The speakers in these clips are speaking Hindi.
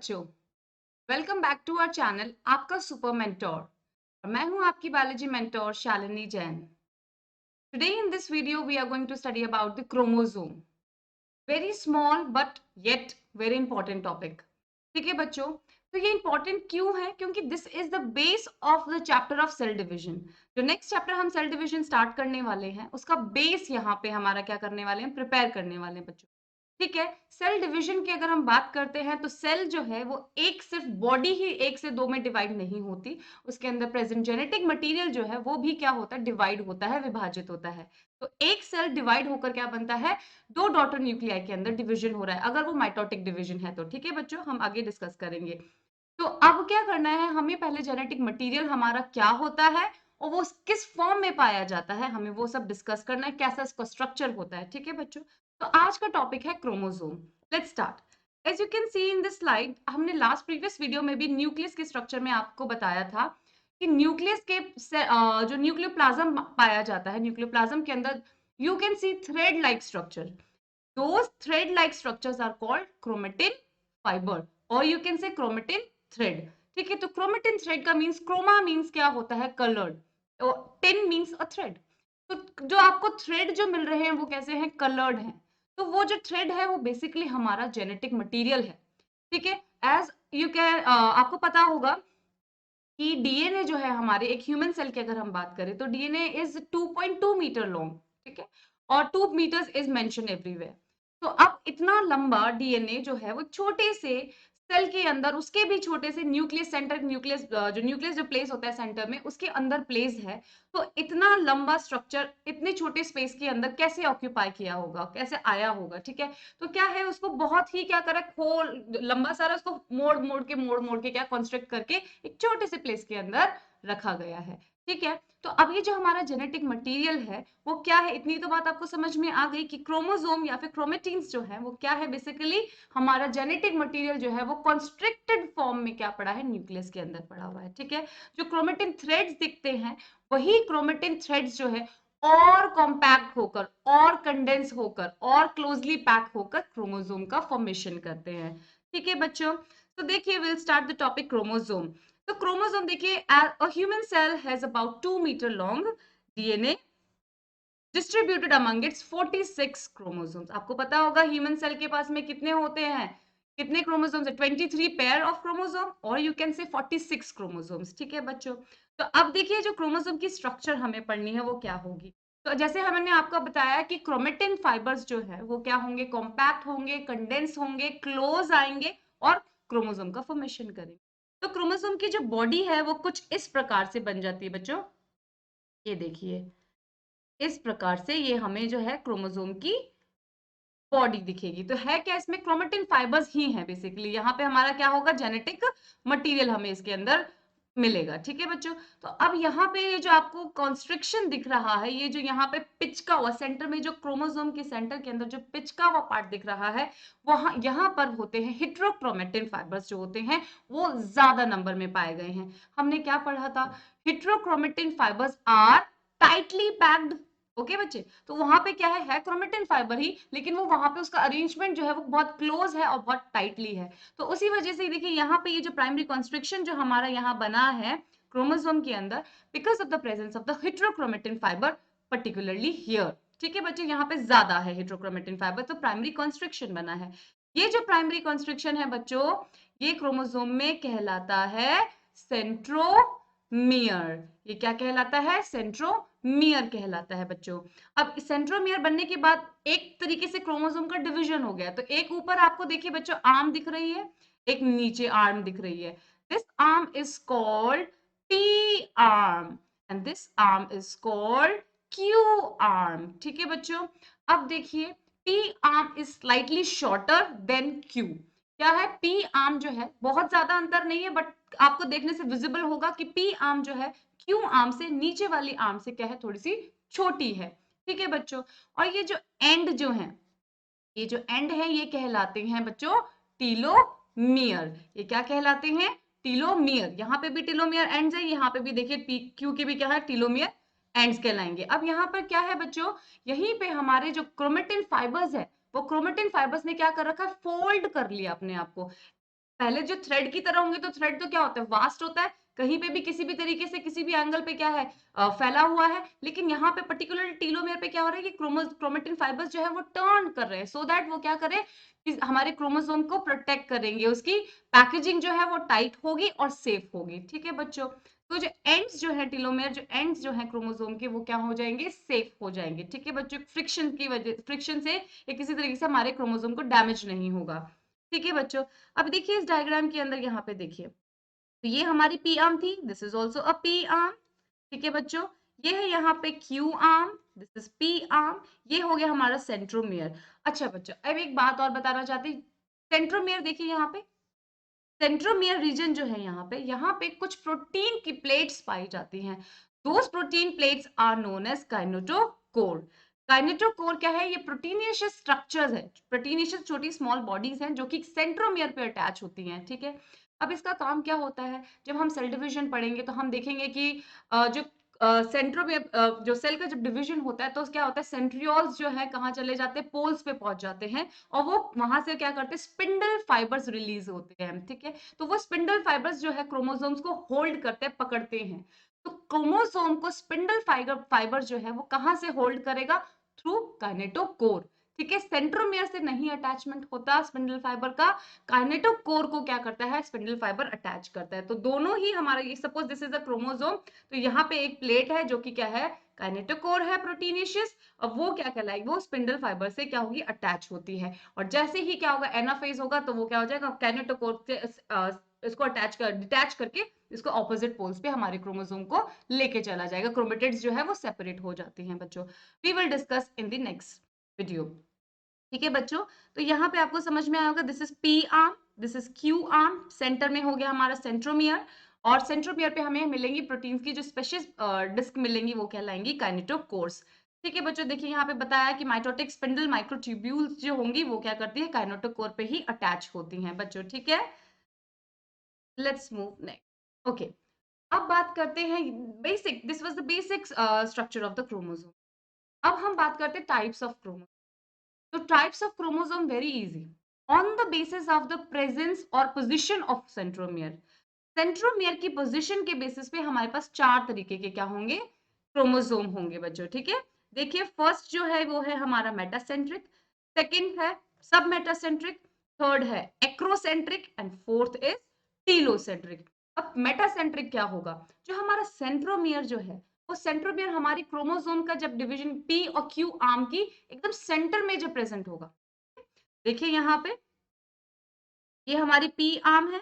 बच्चों, welcome back to our channel आपका सुपर मेंटोर। मैं हूं आपकी biology mentor Shalini Jain. Today in this video we are going to study about the chromosome. Very small but yet very important topic. ठीक है बच्चों, तो ये इंपॉर्टेंट क्यों है? क्योंकि this is the base of the chapter of cell division. जो नेक्स्ट चैप्टर हम सेल डिवीजन स्टार्ट करने वाले हैं उसका बेस यहाँ पे हमारा क्या करने वाले हैं, प्रिपेयर करने वाले हैं बच्चों। ठीक है, सेल डिवीजन की अगर हम बात करते हैं तो सेल जो है वो एक सिर्फ बॉडी ही एक से दो में डिवाइड नहीं होती, उसके अंदर प्रेजेंट जेनेटिक मटेरियल जो है वो भी क्या होता है, डिवाइड होता है, विभाजित होता है। तो एक सेल डिवाइड होकर क्या बनता है, दो डॉटर न्यूक्लियाई के अंदर डिवीजन हो रहा है, अगर वो माइटोटिक डिवीजन है तो। ठीक है बच्चों, हम आगे डिस्कस करेंगे। तो अब क्या करना है, हमें पहले जेनेटिक मटेरियल हमारा क्या होता है और वो किस फॉर्म में पाया जाता है, हमें वो सब डिस्कस करना है, कैसा इसका स्ट्रक्चर होता है। ठीक है बच्चों, तो आज का टॉपिक है chromosome. Let's start. As you can see in this slide, हमने लास्ट प्रीवियस वीडियो में भी न्यूक्लियस के स्ट्रक्चर में आपको बताया था कि न्यूक्लियस के जो न्यूक्लियोप्लाज्म पाया जाता है, न्यूक्लियोप्लाज्म के अंदर you can C thread like structure. Those thread-like structures are called chromatin fiber or you can say chromatin thread। ठीक है, तो chromatin thread का मीन्स, क्रोमा मीन्स क्या होता है, कलर्ड, और टिन मीन्स अ थ्रेड। तो जो आपको थ्रेड जो मिल रहे हैं वो कैसे हैं, कलर्ड हैं। तो वो जो थ्रेड है वो बेसिकली हमारा जेनेटिक मटेरियल है। ठीक है, एज यू कैन, आपको पता होगा कि डीएनए जो है हमारे एक ह्यूमन सेल की अगर हम बात करें तो डीएनए इज 2.2 मीटर लॉन्ग। ठीक है, और 2 मीटर्स इज मेंशन एवरीवेयर। तो अब इतना लंबा डीएनए जो है वो छोटे से सेल के अंदर, उसके भी छोटे से न्यूक्लियस सेंटर, न्यूक्लियस जो प्लेस होता है सेंटर में, उसके अंदर प्लेस है। तो इतना लंबा स्ट्रक्चर इतने छोटे स्पेस के अंदर कैसे ऑक्यूपाई किया होगा, कैसे आया होगा? ठीक है, तो क्या है, उसको बहुत ही क्या करा, खोल लंबा सारा उसको मोड़ मोड़ के क्या कंस्ट्रक्ट करके एक छोटे से प्लेस के अंदर रखा गया है। ठीक है, तो अब ये जो हमारा जेनेटिक मटेरियल है वो क्या है, इतनी तो बात आपको समझ में आ गई कि क्रोमोसोम या फिर क्रोमेटिन्स जो है वो क्या है, बेसिकली हमारा जेनेटिक मटेरियल जो है वो कॉन्स्ट्रिक्टेड फॉर्म में क्या पड़ा है, न्यूक्लियस के अंदर पड़ा हुआ है। ठीक है, जो क्रोमेटिन थ्रेड्स दिखते हैं वही क्रोमेटिन थ्रेड्स जो है और कॉम्पैक्ट होकर और कंडेंस होकर और क्लोजली पैक होकर क्रोमोसोम का फॉर्मेशन करते हैं। ठीक है बच्चों, तो देखिए will start the topic chromosome. तो क्रोमोसोम देखिए, a human cell has about 2 meter long DNA distributed among its 46 chromosomes। आपको पता होगा ह्यूमन सेल के पास में कितने होते हैं, कितने क्रोमोसोम्स है, 23 पेयर ऑफ क्रोमोसोम और यू कैन से 46 क्रोमोसोम्स। ठीक है बच्चों, तो अब देखिए जो क्रोमोसोम की स्ट्रक्चर हमें पढ़नी है वो क्या होगी। तो जैसे हमने आपको बताया कि क्रोमेटिन फाइबर्स जो है वो क्या होंगे, कॉम्पैक्ट होंगे, कंडेंस होंगे, क्लोज आएंगे और क्रोमोसोम का फॉर्मेशन करेंगे। तो क्रोमोसोम की जो बॉडी है वो कुछ इस प्रकार से बन जाती है बच्चों। ये देखिए, इस प्रकार से ये हमें जो है क्रोमोसोम की बॉडी दिखेगी। तो है क्या, इसमें क्रोमेटिन फाइबर्स ही हैं बेसिकली। यहाँ पे हमारा क्या होगा, जेनेटिक मटेरियल हमें इसके अंदर मिलेगा। ठीक है बच्चों, तो अब यहाँ पे ये जो आपको कॉन्स्ट्रिक्शन दिख रहा है, ये जो यहाँ पे पिचका हुआ सेंटर में, जो क्रोमोसोम के सेंटर के अंदर जो पिचका हुआ पार्ट दिख रहा है, वहां यहाँ पर होते हैं हेटेरोक्रोमेटिन फाइबर्स, जो होते हैं वो ज्यादा नंबर में पाए गए हैं। हमने क्या पढ़ा था, heterochromatin fibres are tightly packed. Okay बच्चे, तो वहां पे क्या है क्रोमेटिन फाइबर ही, लेकिन वो वहां पे उसका अरेंजमेंट जो है वो बहुत क्लोज है और बहुत टाइटली है। तो उसी वजह से देखिए यहाँ पे ये जो प्राइमरी कॉन्स्ट्रिक्शन जो हमारा यहाँ बना है क्रोमोसोम के अंदर, because of the presence of the heterochromatin fibre particularly here. ठीक है बच्चे, यहाँ पे ज्यादा है हेटेरोक्रोमेटिन फाइबर, तो प्राइमरी कॉन्स्ट्रिक्शन बना है। ये जो प्राइमरी कॉन्स्ट्रिक्शन है बच्चों, ये क्रोमोसोम में कहलाता है सेंट्रोमियर। ये क्या कहलाता है, सेंट्रोमियर कहलाता है बच्चों। अब सेंट्रोमियर बनने के बाद एक तरीके से क्रोमोसोम का डिवीजन हो गया। तो एक ऊपर आपको देखिए बच्चों आर्म दिख रही है, एक नीचे आर्म दिख रही है। This arm is called T arm and this arm is called Q arm. ठीक है बच्चों, अब देखिए T arm is slightly shorter than Q. क्या है, पी आर्म जो है बहुत ज्यादा अंतर नहीं है, बट आपको देखने से विजिबल होगा कि पी आर्म जो है क्यू आर्म से, नीचे वाली आर्म से क्या है, थोड़ी सी छोटी है। ठीक है बच्चों, और ये जो एंड जो है, ये जो एंड है ये कहलाते हैं बच्चों टीलोमियर। ये क्या कहलाते हैं, टीलोमियर। यहाँ पे भी टीलोमियर एंड्स है, यहाँ पे भी देखिए पी क्यू के भी क्या है, टीलोमियर एंड्स कहलाएंगे। अब यहाँ पर क्या है बच्चों, यहीं पे हमारे जो क्रोमेटिन फाइबर्स है, वो क्रोमेटिन फाइबर्स ने क्या कर रखा है, फोल्ड कर लिया अपने आप को। पहले जो थ्रेड की तरह होंगे तो थ्रेड तो क्या होता है, वास्ट होता है, कहीं पे भी किसी भी तरीके से किसी भी एंगल पे क्या है, फैला हुआ है। लेकिन यहाँ पे पर्टिकुलर टीलोमेयर पे क्या हो रहा है कि क्रोमेटिन फाइबर्स जो है वो टर्न कर रहे हैं, सो दैट वो क्या करें कि हमारे क्रोमोसोम को प्रोटेक्ट करेंगे, उसकी पैकेजिंग जो है वो टाइट होगी और सेफ होगी। ठीक है बच्चों, तो जो एंड्स जो है टीलोमेयर, जो एंड्स जो है क्रोमोसोम के, वो क्या हो जाएंगे, सेफ हो जाएंगे। ठीक है बच्चों, फ्रिक्शन से या किसी तरीके से हमारे क्रोमोसोम को डैमेज नहीं होगा। ठीक है बच्चों, अब देखिए इस डायग्राम के अंदर यहाँ पे देखिए, तो ये हमारी पी आर्म थी, this is also a P arm. ठीक है बच्चों, ये है यहाँ पे Q arm, this is P arm, ये हो गया हमारा सेंट्रोमियर। अच्छा बच्चों, अब एक बात और बताना चाहती हूँ, सेंट्रोमियर देखिए यहाँ पे, सेंट्रोमियर रीजन जो है यहाँ पे कुछ प्रोटीन की प्लेट्स पाई जाती हैं। Those protein plates are known as kinetochore. Kinetochore क्या है, ये प्रोटीनियस स्ट्रक्चर्स है, प्रोटीनियस छोटी स्मॉल बॉडीज हैं जो कि सेंट्रोमियर पे अटैच होती हैं। ठीक है, अब इसका काम क्या होता है, जब हम सेल डिवीजन पढ़ेंगे तो हम देखेंगे कि जो सेंट्रोमियर, जो सेल का जब डिवीजन होता है तो क्या होता है, सेंट्रियोल्स जो है कहाँ चले जाते हैं, पोल्स पे पहुंच जाते हैं, और वो वहां से क्या करते हैं, स्पिंडल फाइबर्स रिलीज होते हैं। ठीक है, तो वो स्पिंडल फाइबर्स जो है क्रोमोसोम्स को होल्ड करते हैं, पकड़ते हैं। तो क्रोमोसोम को स्पिंडल फाइबर जो है वो कहां से होल्ड करेगा, थ्रू काइनेटोकोर। ठीक है, सेंट्रोमियर से नहीं अटैचमेंट होता स्पिंडल फाइबर का, काइनेटोकोर को क्या करता है, स्पिंडल फाइबर अटैच करता है। तो दोनों ही हमारा, ये suppose this is a chromosome, तो यहाँ पे एक प्लेट है जो कि क्या है, काइनेटोकोर है प्रोटीनिशियस, और वो क्या कहलाएगी, वो स्पिंडल फाइबर से क्या होगी, अटैच होती है। और जैसे ही क्या होगा, एनाफेज होगा, तो वो क्या हो जाएगा, काइनेटोकोर से इसको अटैच कर, डिटैच करके इसको ऑपोजिट पोल्स पे हमारे क्रोमोसोम को लेके चला जाएगा, क्रोमेटिड्स जो है वो सेपरेट हो जाती हैं बच्चों। We will discuss in the next video. ठीक है बच्चों, तो यहाँ पे आपको समझ में आया होगा, this is P arm, this is Q arm, centre में हो गया हमारा सेंट्रोमियर, और सेंट्रोमियर पे हमें मिलेंगी प्रोटीन की जो स्पेशल डिस्क मिलेंगी, वो कहलाएंगी काइनेटोकोर्स। ठीक है बच्चों, देखिए यहाँ पे बताया कि माइटोटिक स्पिंडल माइक्रोट्यूब्यूल्स जो होंगी वो क्या करती है, काइनेटोकोर पे ही अटैच होती हैं बच्चों। ठीक है, लेट्स मूव नेक्स्ट। ओके, अब बात करते हैं basic, this was the basic structure of the chromosome. अब हम बात करते हैं types of chromosome. So types of chromosome very easy on the basis of the presence or position of centromere. Centromere की पोजीशन के बेसिस पे हमारे पास चार तरीके के क्या होंगे, क्रोमोसोम होंगे बच्चों। ठीक है, देखिए फर्स्ट जो है वो है हमारा मेटासेंट्रिक, सेकंड है सब मेटासेंट्रिक, थर्ड है acrocentric, and fourth is telocentric. अब मेटासेंट्रिक क्या होगा, जो हमारा सेंट्रोमियर जो है, वो सेंट्रोमियर हमारी क्रोमोसोम का जब डिवीजन पी और क्यू आर्म की एकदम सेंटर में जो प्रेजेंट होगा। देखिए यहाँ पे ये हमारी पी आर्म है,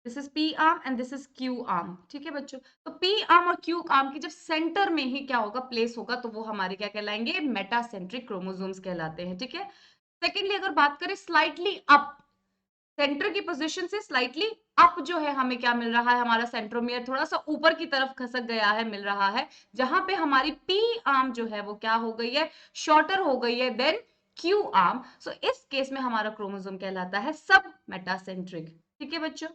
this is P arm and this is Q arm. ठीक है बच्चों, तो पी आर्म और क्यू आर्म की जब सेंटर में ही क्या होगा, प्लेस होगा, तो वो हमारे क्या कहलाएंगे, मेटासेंट्रिक क्रोमोसोम्स कहलाते हैं। ठीक है, सेकेंडली अगर बात करें स्लाइटली अप, सेंटर की पोजीशन से स्लाइटली अप जो है हमें क्या मिल रहा है, हमारा सेंट्रोमियर थोड़ा सा ऊपर की तरफ खसक गया है, मिल रहा है, जहां पे हमारी पी आर्म जो है वो क्या हो गई है, शॉर्टर हो गई है देन क्यू आर्म। सो इस केस में हमारा क्रोमोसोम कहलाता है सब मेटासेंट्रिक। ठीक है बच्चों,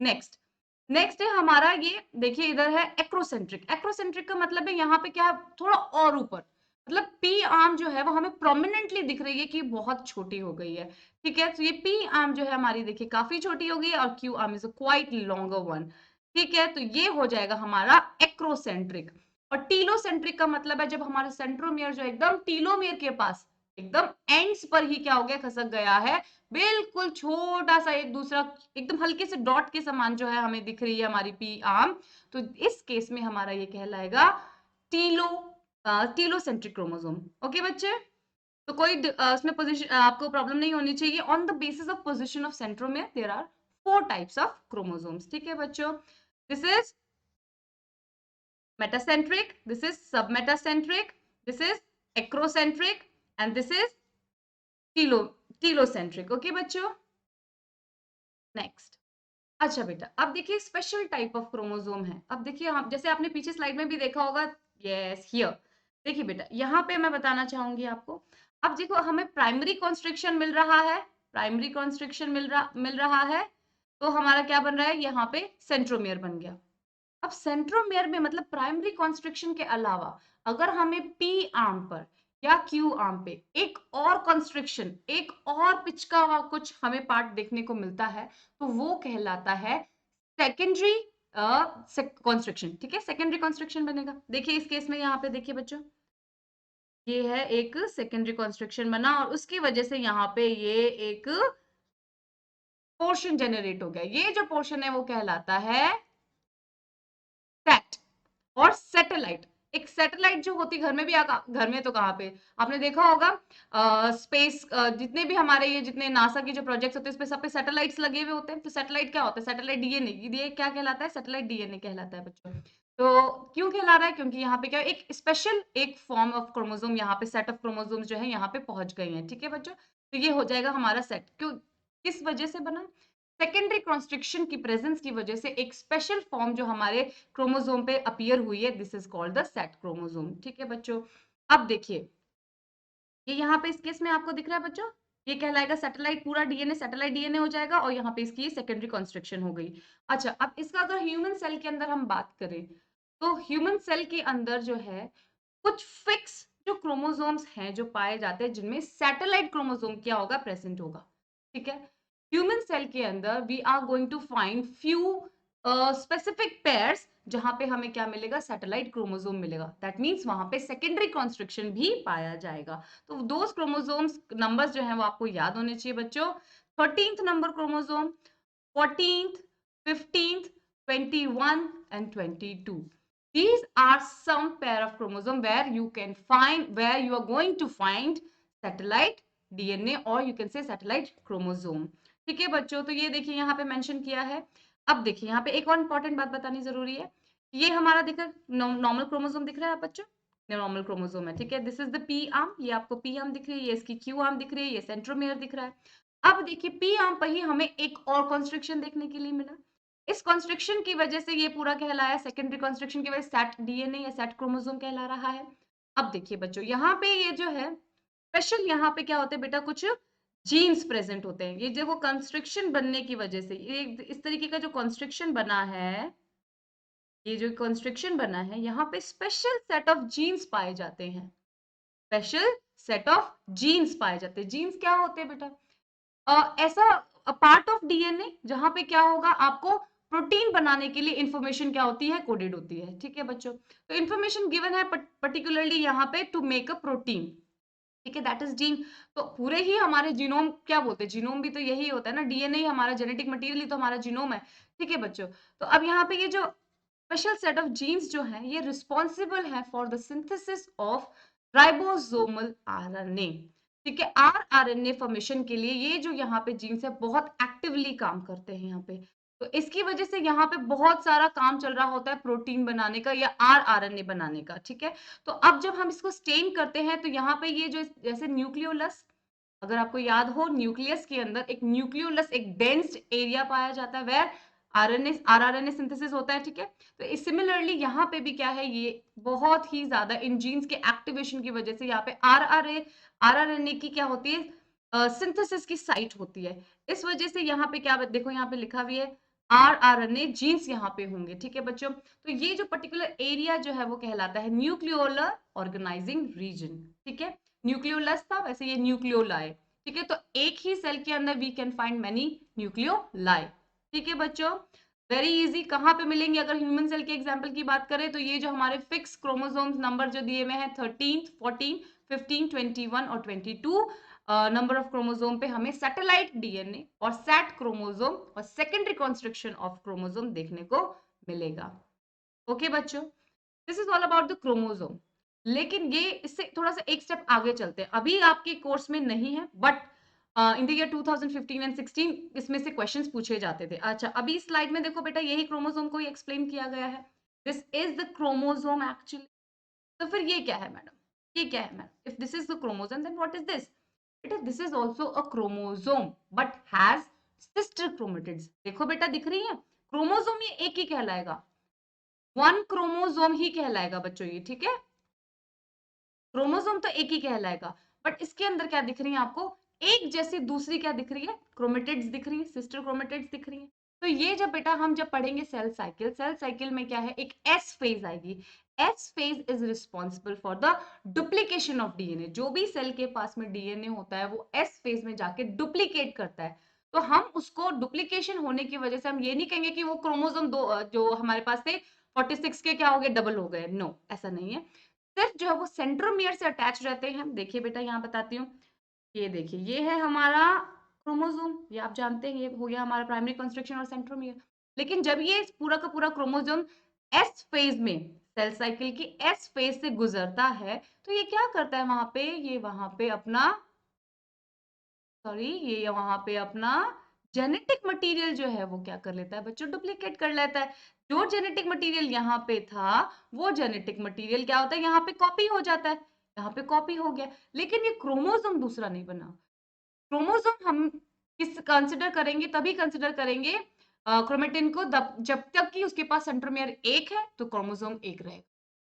नेक्स्ट नेक्स्ट है हमारा, ये देखिए इधर है एक्रोसेंट्रिक। एक्रोसेंट्रिक का मतलब है यहाँ पे क्या, थोड़ा और ऊपर, मतलब पी आर्म जो है वो हमें प्रोमिनेंटली दिख रही है कि बहुत छोटी हो गई है। ठीक है, तो ये पी आर्म जो है हमारी देखिए काफी छोटी हो गई है, और Q arm is a quite longer one. ठीक है, तो ये हो जाएगा हमारा एक्रोसेंट्रिक। और टीलोसेंट्रिक का मतलब है जब हमारा सेंट्रोमियर जो एकदम टीलोमियर के पास एकदम एंड्स पर ही क्या हो गया, खसक गया है, बिल्कुल छोटा सा एक दूसरा एकदम हल्के से डॉट के समान जो है हमें दिख रही है हमारी पी आर्म, तो इस केस में हमारा ये कहलाएगा टीलो टीलोसेंट्रिक क्रोमोसोम। ओके बच्चे, तो कोई उसमें पोजीशन आपको प्रॉब्लम नहीं होनी चाहिए। On the basis of position of centromere there are four types of chromosomes. ठीक है बच्चों, this is metacentric, this is submetacentric, this is acrocentric, and this is telocentric. Okay बच्चों, नेक्स्ट। अच्छा बेटा, अब देखिए स्पेशल टाइप ऑफ क्रोमोसोम है। अब देखिए हम, जैसे आपने पीछे स्लाइड में भी देखा होगा, यस हियर, देखिए बेटा यहाँ पे मैं बताना चाहूंगी आपको। अब देखो हमें प्राइमरी कॉन्स्ट्रिक्शन मिल रहा है, प्राइमरी कॉन्स्ट्रिक्शन मिल रहा है, तो हमारा क्या बन रहा है, यहाँ पे सेंट्रोमियर बन गया। अब सेंट्रोमियर में मतलब प्राइमरी कॉन्स्ट्रिक्शन के अलावा अगर हमें पी आर्म पर या क्यू आर्म पे एक और कंस्ट्रिक्शन, एक और पिचका हुआ कुछ हमें पार्ट देखने को मिलता है, तो वो कहलाता है सेकेंडरी कंस्ट्रक्शन। ठीक है, सेकेंडरी कंस्ट्रक्शन बनेगा। देखिए इस केस में यहाँ पे देखिए बच्चों, ये है एक सेकेंडरी कंस्ट्रक्शन बना और उसकी वजह से यहाँ पे ये एक पोर्शन जनरेट हो गया। ये जो पोर्शन है वो कहलाता है सेट और सैटेलाइट। एक सैटेलाइट जो होती घर में भी घर में तो कहाँ पे आपने देखा होगा, स्पेस जितने भी हमारे ये जितने नासा के जो प्रोजेक्ट्स होते हैं, इस पे सब पे सैटेलाइट्स लगे हुए होते हैं। तो सैटेलाइट क्या होता है? सैटेलाइट डीएनए, ये क्या कहलाता है? सैटेलाइट डीएनए कहलाता है बच्चों। तो क्यों कहला रहा है? क्योंकि यहाँ पे क्या एक स्पेशल एक फॉर्म ऑफ क्रोमोसोम, यहाँ पे सेट ऑफ क्रोमोसोम्स जो है यहाँ पे पहुंच गए हैं। ठीक है बच्चों, तो ये हो जाएगा हमारा सेट। क्यों, किस वजह से बना? सेकेंडरी कॉन्स्ट्रिक्शन की प्रेजेंस की वजह से एक स्पेशल फॉर्म जो हमारे क्रोमोसोम पे अपीयर हुई है, this is called the set chromosome. ठीक है बच्चों, अब देखिए ये यहाँ पे इस केस में आपको दिख रहा है बच्चों, ये कहलाएगा सैटेलाइट, पूरा डीएनए सैटेलाइट डीएनए हो जाएगा और यहाँ पे इसकी सेकेंडरी कॉन्स्ट्रिक्शन हो गई। अच्छा, अब इसका अगर ह्यूमन सेल के अंदर हम बात करें, तो ह्यूमन सेल के अंदर जो है कुछ फिक्स जो क्रोमोसोम्स हैं जो पाए जाते हैं, जिनमें सैटेलाइट क्रोमोसोम क्या होगा? प्रेजेंट होगा। ठीक है, ह्यूमन सेल के अंदर we are going to find few specific pairs जहां पे हमें क्या मिलेगा? सैटेलाइट क्रोमोसोम मिलेगा। दैट मींस वहां पे सेकेंडरी कॉन्स्ट्रिक्शन भी पाया जाएगा। तो दोस क्रोमोसोम्स नंबर्स जो हैं वो आपको याद होने चाहिए बच्चों। 13th number chromosome, 14th, 15th, 21 and 22. These are some pair of chromosome where you can find, where you are going to find satellite DNA or you can say satellite chromosome. ठीक है बच्चों, तो ये देखिए यहाँ पे मेंशन किया है। अब देखिए यहाँ पे एक और इंपॉर्टेंट बात बतानी जरूरी है। ये हमारा दिख रहा है नॉर्मल क्रोमोसोम दिख रहा है बच्चों, नॉर्मल क्रोमोसोम है। ठीक है, this is the P arm, ये आपको पी आर्म दिख रही है, ये इसकी क्यू आर्म दिख रही है, ये सेंट्रोमेयर दिख रहा है। अब देखिए पी आर्म पर ही हमें एक और कॉन्स्ट्रिक्शन देखने के लिए मिला। इस कॉन्स्ट्रिक्शन की वजह से ये पूरा कहलाया, सेकेंडरी कॉन्स्ट्रिक्शन की वजह से सैट डीएनए या सैट क्रोमोसोम कहला रहा है। अब देखिए बच्चों यहाँ पे ये जो है स्पेशल, यहाँ पे क्या होते हैं बेटा? कुछ जीन्स प्रेजेंट होते हैं। ये देखो कंस्ट्रिक्शन बनने की वजह से ये इस तरीके का जो कंस्ट्रिक्शन बना है, ये जो कंस्ट्रिक्शन बना है, यहाँ पे स्पेशल सेट ऑफ जीन्स पाए जाते हैं। स्पेशल सेट ऑफ जीन्स पाए जाते हैं। जीन्स क्या होते हैं बेटा? ऐसा पार्ट ऑफ डीएनए जहां पे क्या होगा, आपको प्रोटीन बनाने के लिए इंफॉर्मेशन क्या होती है? कोडेड होती है। ठीक है बच्चों, तो इंफॉर्मेशन गिवन है पर्टिकुलरली यहाँ पे टू मेक अ प्रोटीन। ठीक है, दैट इज जीन। तो पूरे ही हमारे जीनोम क्या बोलते हैं? जीनोम भी तो यही होता है ना, डीएनए ही हमारा जेनेटिक मटेरियल ही तो हमारा जीनोम है। ठीक है बच्चों, तो अब यहाँ पे ये जो स्पेशल सेट ऑफ जीन्स जो है ये रिस्पॉन्सिबल है for the synthesis of ribosomal RNA. ठीक है, आरएनए फॉर्मेशन के लिए ये जो यहाँ पे जीन्स है बहुत एक्टिवली काम करते हैं यहाँ पे। तो इसकी वजह से यहाँ पे बहुत सारा काम चल रहा होता है प्रोटीन बनाने का या आरएनए बनाने का। ठीक है, तो अब जब हम इसको स्टेन करते हैं तो यहाँ पे ये जो जैसे न्यूक्लियोलस, अगर आपको याद हो न्यूक्लियस के अंदर एक न्यूक्लियोलस, एक डेंस्ड एरिया पाया जाता है वेयर आरएनए आरआरएनए सिंथेसिस होता है। ठीक है, तो सिमिलरली यहाँ पे भी क्या है, ये बहुत ही ज्यादा इन जीन्स के एक्टिवेशन की वजह से यहाँ पे आरआरएनए की क्या होती है? सिंथेसिस की साइट होती है। इस वजह से यहाँ पे क्या देखो, यहाँ पे लिखा भी है आरआरएनए जीन्स यहाँ पे होंगे। ठीक है बच्चों, तो ये जो पर्टिकुलर एरिया जो है वो कहलाता है न्यूक्लियोलर ऑर्गेनाइजिंग रीजन। ठीक है, न्यूक्लियोलस था, वैसे ये न्यूक्लियोलाई। ठीक है, तो एक ही सेल के अंदर we can find many nucleoli. ठीक है बच्चों, वेरी इजी। कहाँ पे मिलेंगे? अगर ह्यूमन सेल के एग्जाम्पल की बात करें तो ये जो हमारे फिक्स क्रोमोसोम्स नंबर जो दिए हुए हैं 13, 14, 15, 21 और 22 नंबर ऑफ क्रोमोसोम पे हमें सैटेलाइट डीएनए और सैट क्रोमोसोम और सेकेंडरी कॉन्स्ट्रक्शन ऑफ क्रोमोसोम देखने को मिलेगा। ओके बच्चों, this is all about the chromosome. लेकिन ये इससे थोड़ा सा एक स्टेप आगे चलते हैं, अभी आपके कोर्स में नहीं है, but in the year 2015 and 16 इसमें से क्वेश्चंस पूछे जाते थे। अच्छा, अभी स्लाइड में देखो बेटा, यही क्रोमोसोम को एक्सप्लेन किया गया है। This is the chromosome actually. तो फिर ये क्या है मैडम? ये क्या है madam? If this is the chromosome then what is this? बेटा this is also a chromosome but has sister chromatids. देखो बेटा दिख रही है, क्रोमोसोम ये एक ही कहलाएगा, वन क्रोमोसोम ही कहलाएगा बच्चों ये। ठीक है, क्रोमोसोम तो एक ही कहलाएगा, बट इसके अंदर क्या दिख रही है आपको? एक जैसी दूसरी क्या दिख रही है? क्रोमेटिड्स दिख रही है, सिस्टर क्रोमेटिड्स दिख रही है। तो ये जब बेटा हम जब पढ़ेंगे सेल साइकिल, सेल साइकिल में क्या है, एक एस फेज आएगी। S phase is responsible for the duplication of DNA. जो भी सेल के पास में डीएनए होता है वो एस फेज में जाके डुप्लीकेट करता है। तो हम उसको डुप्लीकेशन होने की वजह से हम ये नहीं कहेंगे कि वो क्रोमोसोम दो जो हमारे पास थे 46 के क्या हो गए, डबल हो गए। नो, ऐसा नहीं है। सिर्फ जो है वो सेंट्रोमियर से अटैच रहते हैं। देखिए बेटा, यहाँ बताती हूँ। ये देखिए, ये है हमारा क्रोमोसोम, ये आप जानते हैं, ये हो गया हमारा प्राइमरी कंस्ट्रक्शन और सेंट्रोमियर। लेकिन जब ये पूरा का पूरा क्रोमोसोम एस फेज में, सेल साइकिल की एस फेज से गुजरता है, तो ये क्या करता है वहां पे, ये वहां पे अपना ये वहां पे अपना जेनेटिक मटेरियल जो है वो क्या कर लेता है बच्चों, डुप्लीकेट कर लेता है। जो जेनेटिक मटेरियल यहाँ पे था, वो जेनेटिक मटेरियल क्या होता है, यहाँ पे कॉपी हो जाता है, यहाँ पे कॉपी हो गया। लेकिन ये क्रोमोसोम दूसरा नहीं बना। क्रोमोसोम हम किस कंसिडर करेंगे, तभी कंसिडर करेंगे क्रोमेटिन को जब तक कि उसके पास सेंट्रोमियर एक है तो क्रोमोसोम एक रहेगा।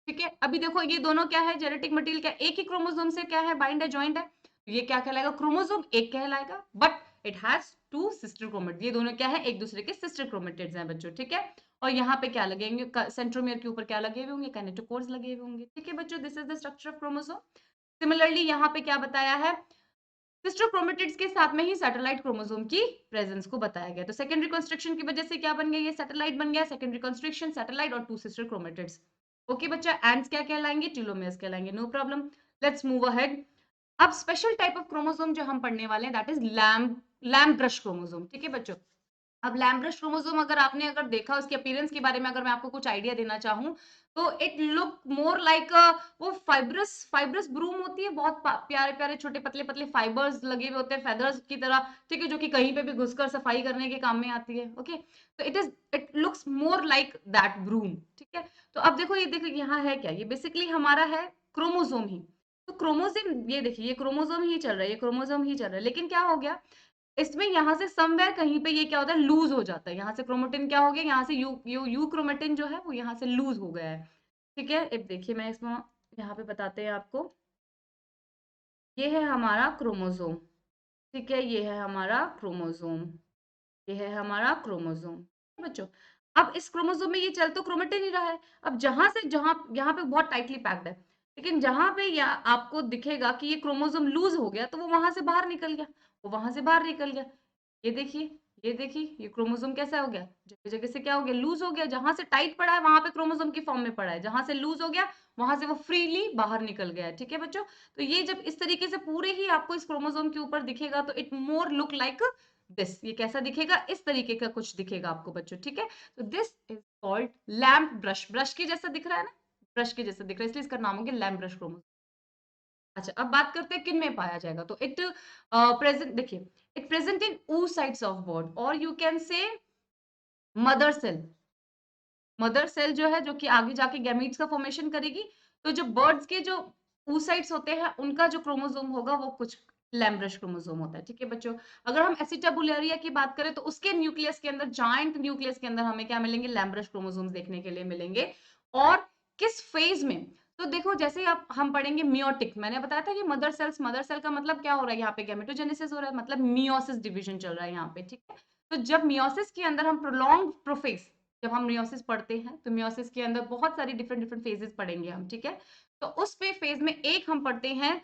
ठीक है, अभी देखो ये दोनों क्या है, जेनेटिक मटेरियल क्या एक ही क्रोमोसोम से क्या है, बाइंड है, जॉइंट है। तो ये क्या कहलाएगा, क्रोमोसोम एक कहलाएगा, but it has two sister chromatid. ये दोनों क्या है, एक दूसरे के सिस्टर क्रोमेटिड्स हैं बच्चों। ठीक है, और यहाँ पे क्या लगेंगे, सेंट्रोमियर के ऊपर क्या लगे हुए होंगे, काइनेटोकोर्स लगे हुए होंगे। ठीक है बच्चों, this is the structure of chromosome. Similarly यहाँ पे क्या बताया है, सिस्टर क्रोमेटिड्स के साथ में ही सैटेलाइट क्रोमोसोम की प्रेजेंस को बताया गया। तो सेकेंडरी कंस्ट्रक्शन की वजह से क्या बन गया, ये सैटेलाइट बन गया। सेकेंडरी कंस्ट्रक्शन, सैटेलाइट और टू सिस्टर क्रोमेटिड्स। ओके बच्चा, एंड्स क्या कहलाएंगे, टेलोमेयर्स कहलाएंगे। No problem, let's move ahead. अब स्पेशल टाइप ऑफ क्रोमोसोम जो हम पढ़ने वाले हैं, that is lampbrush chromosome. ठीक है बच्चों, अब लैम्ब्रश क्रोमोसोम अगर आपने देखा, उसके अपीयरेंस के बारे में अगर मैं आपको कुछ आइडिया देना चाहूँ, तो इट लुक मोर लाइक वो फाइब्रस फाइब्रस ब्रूम होती है, बहुत प्यारे प्यारे छोटे पतले पतले फाइबर्स लगे हुए होते हैं फेदर्स की तरह। ठीक है, जो कि कहीं पे भी घुसकर सफाई करने के काम में आती है। ओके, तो it looks more like that broom. ठीक है, तो अब देखो, ये देखो यहाँ है क्या, ये बेसिकली हमारा है क्रोमोसोम ही। तो क्रोमोसोम, ये देखिए, ये क्रोमोसोम ही चल रहा है, ये क्रोमोसोम ही चल रहा है। लेकिन क्या हो गया, इसमें यहाँ से समवेयर कहीं पे ये क्या होता है, लूज हो जाता है। यहाँ से क्रोमेटिन क्या हो गया, यहाँ से यू क्रोमेटिन जो है वो यहाँ से लूज हो गया है। ठीक है, अब देखिए मैं इसमें यहाँ पे बताते हैं आपको। ये है हमारा क्रोमोसोम। ठीक है, ये है हमारा क्रोमोसोम, ये है हमारा क्रोमोसोम बच्चों। अब इस क्रोमोसोम में ये चल तो क्रोमेटिन ही रहा है। अब जहां से जहां यहाँ पे बहुत टाइटली पैक्ड है, लेकिन जहां पे आपको दिखेगा कि ये क्रोमोसोम लूज हो गया, तो वो वहां से बाहर निकल गया, वो वहां से बाहर निकल गया। ये देखिए, ये देखिए, ये क्रोमोसोम कैसा हो गया, जगह जगह से क्या हो गया, लूज हो गया। जहां से टाइट पड़ा है वहां पे क्रोमोसोम की फॉर्म में पड़ा है, जहां से लूज हो गया वहां से वो फ्रीली बाहर निकल गया है। ठीक है बच्चों, तो ये जब इस तरीके से पूरे ही आपको इस क्रोमोसोम के ऊपर दिखेगा, तो it more look like this. ये कैसा दिखेगा, इस तरीके का कुछ दिखेगा आपको बच्चों। ठीक है, तो this is called lamp brush. Brush के जैसा दिख रहा है ना, ब्रश के जैसा दिख रहा है, इसलिए इसका नाम हो गया लैम्प ब्रश क्रोमोसोम। अच्छा, अब बात करते हैं किन में पाया जाएगा। तो इट प्रेजेंट, देखिए, it present in oocytes of bird, और you can say mother cell. Mother cell जो है, जो कि आगे जाके गैमीट्स का फॉर्मेशन करेगी। तो जो बर्ड्स के जो oocytes होते हैं, उनका जो क्रोमोसोम होगा वो कुछ लैम्ब्रश क्रोमोसोम होता है। ठीक है बच्चों, अगर हम एसिटाबुलेरिया की बात करें, तो उसके न्यूक्लियस के अंदर, जायंट न्यूक्लियस के अंदर हमें क्या मिलेंगे, लैम्ब्रश क्रोमोसोम्स देखने के लिए मिलेंगे। और किस फेज में, तो देखो, जैसे आप हम पढ़ेंगे मियोटिक, मैंने बताया था कि मदर सेल्स, मदर सेल का मतलब क्या हो रहा है, यहाँ पे गैमेटोजेनेसिस हो रहा है, मतलब मियोसिस डिवीजन चल रहा है यहाँ पे। ठीक है, तो जब मियोसिस के अंदर हम प्रोलॉन्ग प्रोफेज, जब हम मियोसिस पढ़ते हैं, तो मियोसिस के अंदर बहुत सारी डिफरेंट डिफरेंट फेजेस पढ़ेंगे हम। ठीक है, तो उस पे फेज में एक हम पढ़ते हैं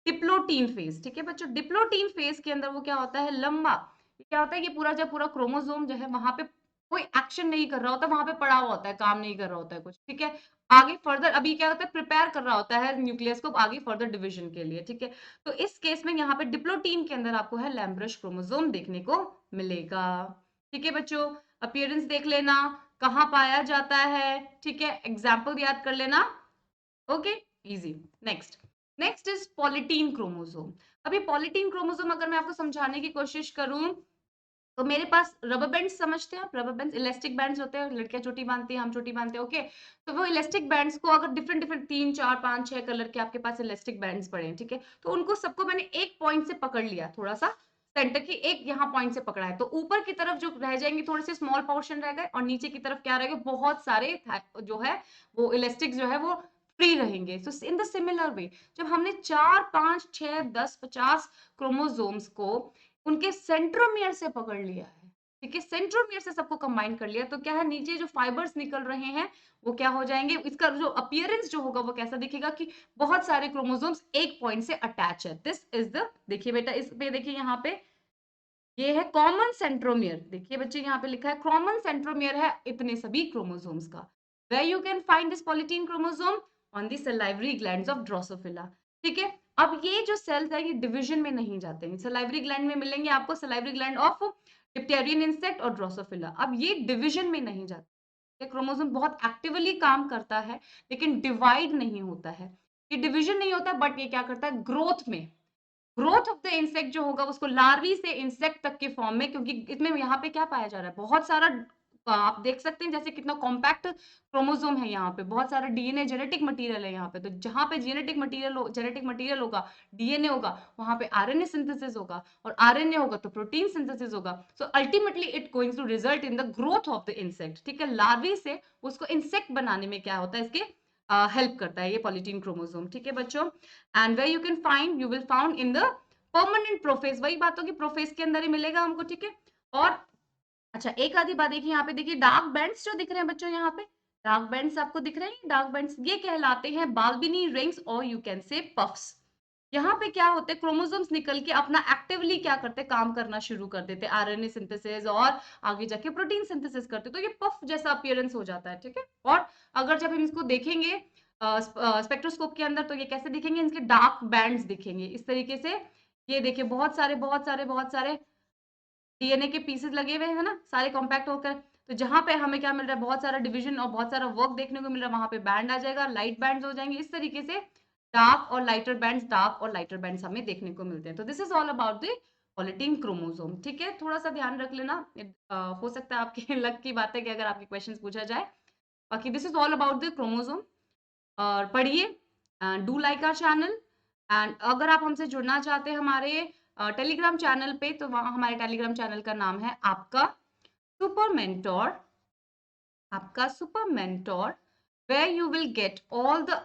डिप्लोटीन फेज। ठीक है बच्चों, डिप्लोटीन फेज के अंदर वो क्या होता है, लंबा, क्या होता है, ये पूरा जब पूरा क्रोमोसोम जो है वहां पे कोई एक्शन नहीं कर रहा होता, वहां पे पड़ा हुआ होता है, काम नहीं कर रहा होता है कुछ। ठीक है, आगे फर्दर अभी क्या होता है, प्रिपेयर कर रहा होता है न्यूक्लियस को आगे फर्दर डिवीजन के लिए। ठीक है, तो इस केस में यहाँ पे डिप्लोटीन के अंदर आपको है लैम्ब्रश क्रोमोसोम देखने को मिलेगा। ठीक है बच्चों, अपीयरेंस देख लेना, कहाँ पाया जाता है। ठीक है, एग्जाम्पल याद कर लेना। Okay, easy. Next, next is polytene chromosome. अभी पॉलीटीन क्रोमोसोम अगर मैं आपको समझाने की कोशिश करूं, तो मेरे पास रबर बैंड्स, समझते हैं आप, रबर बैंड्स इलास्टिक बैंड्स होते हैं, लड़कियां चोटी बांधती हैं, हम चोटी बांधते हैं। ओके, तो वो इलास्टिक बैंड्स को अगर डिफरेंट डिफरेंट 3 4 5 6 कलर के आपके पास इलास्टिक बैंड्स पड़े हैं, ठीक है, तो उनको सबको मैंने एक पॉइंट से पकड़ लिया, थोड़ा सा सेंटर की एक यहाँ पॉइंट से पकड़ा है, तो ऊपर की तरफ जो रह जाएंगे थोड़े से स्मॉल पोर्शन रह गए, और नीचे की तरफ क्या रहेगा, बहुत सारे जो है वो इलास्टिक जो है वो फ्री रहेंगे। सो इन द सिमिलर वे, जब हमने 4 5 6 10 50 क्रोमोसोम्स को उनके सेंट्रोमियर से पकड़ लिया है, ठीक है, सेंट्रोमियर से सबको कंबाइन कर लिया तो क्या है, नीचे जो फाइबर्स निकल रहे हैं वो क्या हो जाएंगे, इसका जो अपीयरेंस जो होगा वो कैसा दिखेगा कि बहुत सारे क्रोमोसोम्स एक पॉइंट से अटैच है। दिस इज द, देखिए बेटा इस पे देखिए यहाँ पे ये है कॉमन सेंट्रोमियर, देखिए बच्चे यहाँ पे लिखा है कॉमन सेंट्रोमियर है इतने सभी क्रोमोसोम्स का। Where you can find this polytene chromosome on the salivary glands of drosophila. ठीक है, अब ये जो सेल्स है ये डिवीजन में नहीं जाते हैं, सलाइवरी ग्लैंड में मिलेंगे आपको, सलाइवरी ग्लैंड ऑफ डिप्टेरियन इंसेक्ट और ड्रोसोफिला। अब ये डिवीजन में नहीं जाते, क्रोमोसोम बहुत एक्टिवली काम करता है लेकिन डिवाइड नहीं होता है, ये डिवीजन नहीं होता बट ये क्या करता है, ग्रोथ में, ग्रोथ ऑफ द इंसेक्ट जो होगा उसको लार्वी से इंसेक्ट तक के फॉर्म में, क्योंकि इसमें यहाँ पे क्या पाया जा रहा है, बहुत सारा आप देख सकते हैं जैसे कितना कॉम्पैक्ट क्रोमोसोम है, यहाँ पे बहुत सारा डीएनए जेनेटिक मटेरियल है यहाँ पे, तो जहां पे जेनेटिक मटेरियल होगा, डीएनए होगा, वहां पे आरएनए सिंथेसिस होगा, और आरएनए होगा तो प्रोटीन सिंथेसिस होगा। So ultimately it going to result in the growth of the insect. ठीक है, लार्वी से उसको इंसेक्ट बनाने में क्या होता है, इसके हेल्प करता है ये पॉलीटीन क्रोमोसोम। ठीक है बच्चों, and where you can find, you will found in the permanent prophase, वही बात होगी प्रोफेज के अंदर ही मिलेगा हमको। ठीक है, और अच्छा एक आधी बात देखिए, यहाँ पे देखिए डार्क बैंड्स जो दिख रहे हैं बच्चों, यहाँ पे डार्क बैंड्स आपको दिख रहे हैं, डार्क बैंड्स ये कहलाते हैं बाल्बिनी रिंग्स और यू कैन से पफ्स। यहाँ पे क्या होते हैं, क्रोमोसोम्स निकल के अपना एक्टिवली क्या करते, काम करना शुरू कर देते, आरएनए सिंथेसिस और आगे जाके प्रोटीन सिंथेसिस करते, तो ये पफ जैसा अपीयरेंस हो जाता है। ठीक है, और अगर जब हम इसको देखेंगे स्पेक्ट्रोस्कोप के अंदर तो ये कैसे दिखेंगे, इनके डार्क बैंड्स दिखेंगे इस तरीके से। ये देखिए बहुत सारे बहुत सारे बहुत सारे डीएनए के पीसेस लगे हुए हैं ना, सारे कॉम्पैक्ट होकर, तो जहां पे हमें क्या मिल रहा है, बहुत सारा डिवीजन और बहुत सारा वर्क देखने को मिल रहा है, वहां पे बैंड आ जाएगा, लाइट बैंड्स हो जाएंगे इस तरीके से, डार्क और लाइटर बैंड्स, डार्क और लाइटर बैंड्स हमें देखने को मिलते हैं। तो this is all about the polytene chromosome. ठीक है, थोड़ा सा ध्यान रख लेना, हो सकता है आपके लक की बात है कि अगर आपके क्वेश्चंस पूछा जाए। बाकी this is all about the chromosome, और पढ़िए, do like our channel, and अगर आप हमसे जुड़ना चाहते हैं हमारे टेलीग्राम चैनल पे, तो वहाँ हमारे टेलीग्राम चैनल का नाम है आपका सुपर मेंटोर, आपका super mentor, where you will get all the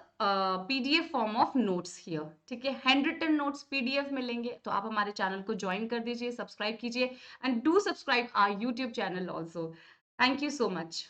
PDF form of notes here। ठीक है, हैंड रिटन नोट्स PDF मिलेंगे, तो आप हमारे चैनल को ज्वाइन कर दीजिए, सब्सक्राइब कीजिए, and do subscribe our YouTube channel also. Thank you so much.